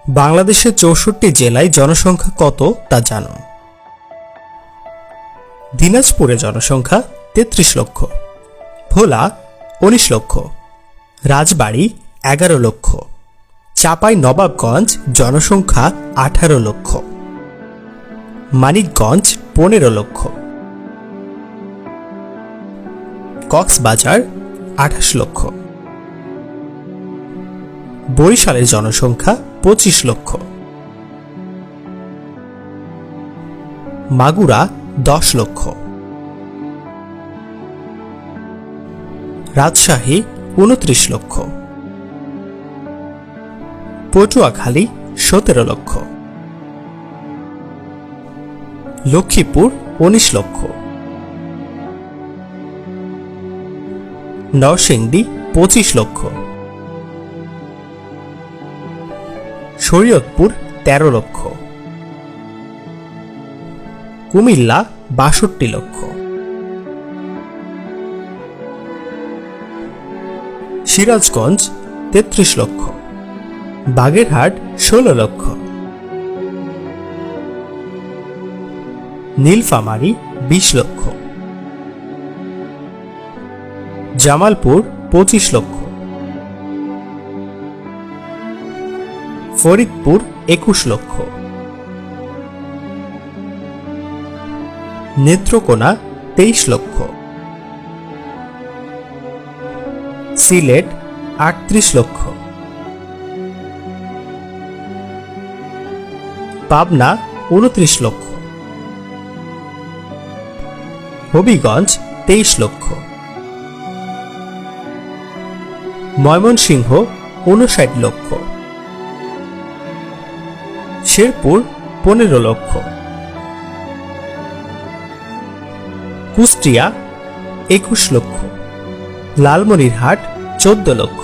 বাংলাদেশের ৬৪ জেলায় জনসংখ্যা কত তা জানুন। দিনাজপুরে জনসংখ্যা ৩৩ লক্ষ, ভোলা ১৯ লক্ষ, রাজবাড়ী ১১ লক্ষ, চাঁপাই নবাবগঞ্জ জনসংখ্যা ১৮ লক্ষ, মানিকগঞ্জ ১৫ লক্ষ, কক্সবাজার ২৮ লক্ষ, বরিশালের জনসংখ্যা ২৫ লক্ষ, মাগুরা ১০ লক্ষ, রাজশাহী ২৯ লক্ষ, পটুয়াখালী ১৭ লক্ষ, লক্ষ্মীপুর ১৯ লক্ষ, নরসিংদী ২৫ লক্ষ, শরীয়তপুর ১৩ লক্ষ, কুমিল্লা ৬২ লক্ষ, সিরাজগঞ্জ ৩৩ লক্ষ, বাগেরহাট ১৬ লক্ষ, নীলফামারী ২০ লক্ষ, জামালপুর ২৫ লক্ষ, ফরিদপুর ২১ লক্ষ, নেত্রকোনা ২৩ লক্ষ, সিলেট ৩৮ লক্ষ, পাবনা ২৯ লক্ষ, হবিগঞ্জ ২৩ লক্ষ, ময়মনসিংহ ৫৯ লক্ষ, শেরপুর ১৫ লক্ষ, কুষ্টিয়া ২১ লক্ষ, লালমনিরহাট ১৪ লক্ষ,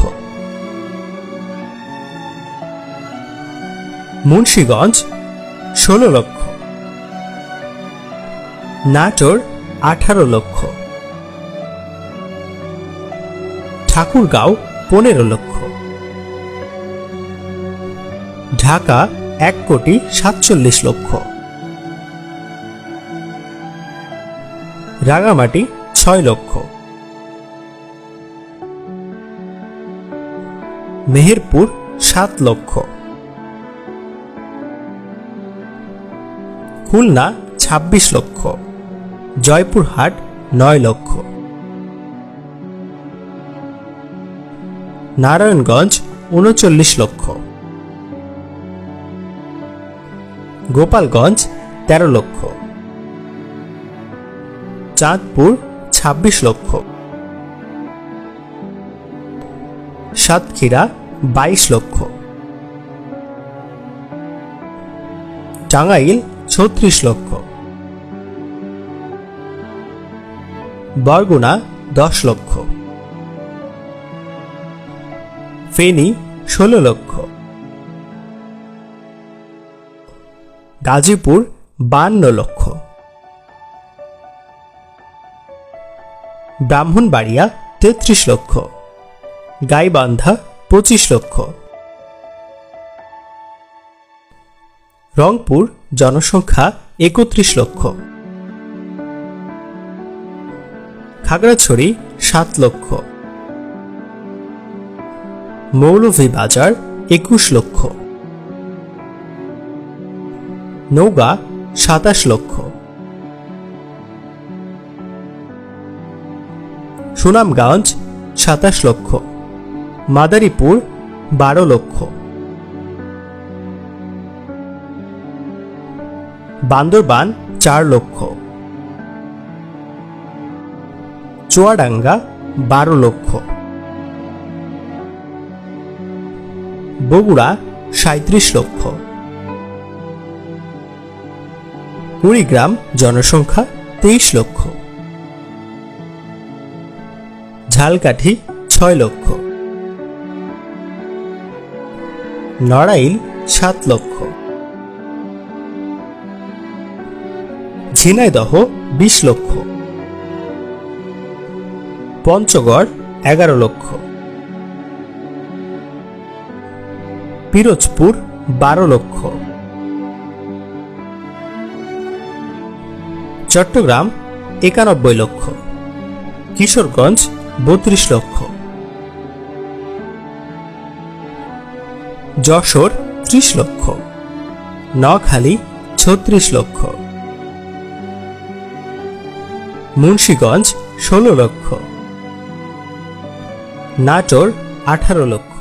মুন্সিগঞ্জ ১৬ লক্ষ, নাটোর ১৮ লক্ষ, ঠাকুরগাঁও ১৫ লক্ষ, ঢাকা ১,৪৭ লক্ষ, রাঙামাটি ৬ লক্ষ, মেহেরপুর ৭ লক্ষ, খুলনা ২৬ লক্ষ, জয়পুরহাট ৯ লক্ষ, নারায়ণগঞ্জ ৩৯ লক্ষ, গোপালগঞ্জ ১৩ লক্ষ, চাঁদপুর ২৬ লক্ষ, সাতক্ষীরা ২২ লক্ষ, টাঙ্গাইল ৩৬ লক্ষ, বরগুনা ১০ লক্ষ, ফেনী ১৬ লক্ষ, গাজীপুর ৫২ লক্ষ, ব্রাহ্মণবাড়িয়া ৩৩ লক্ষ, গাইবান্ধা ২৫ লক্ষ, রংপুর জনসংখ্যা ৩১ লক্ষ, খাগড়াছড়ি ৭ লক্ষ, মৌলভীবাজার ২১ লক্ষ, নওগাঁ ২৭ লক্ষ, সুনামগঞ্জ ২৭ লক্ষ, মাদারীপুর ১২ লক্ষ, বান্দরবান ৪ লক্ষ, চুয়াডাঙ্গা ১২ লক্ষ, বগুড়া ৩৭ লক্ষ, কুড়িগ্রাম জনসংখ্যা ২৩ লক্ষ, ঝালকাঠি ৬ লক্ষ, নড়াইল ৭ লক্ষ, ঝিনাইদহ ২০ লক্ষ, পঞ্চগড় ১১ লক্ষ, পিরোজপুর 12 লক্ষ। চট্টগ্রাম 91 লক্ষ। কিশোরগঞ্জ 32 লক্ষ। যশোর 30 লক্ষ। নোয়াখালী 36 লক্ষ। মুন্সিগঞ্জ 16 লক্ষ। নাটোর 18 লক্ষ।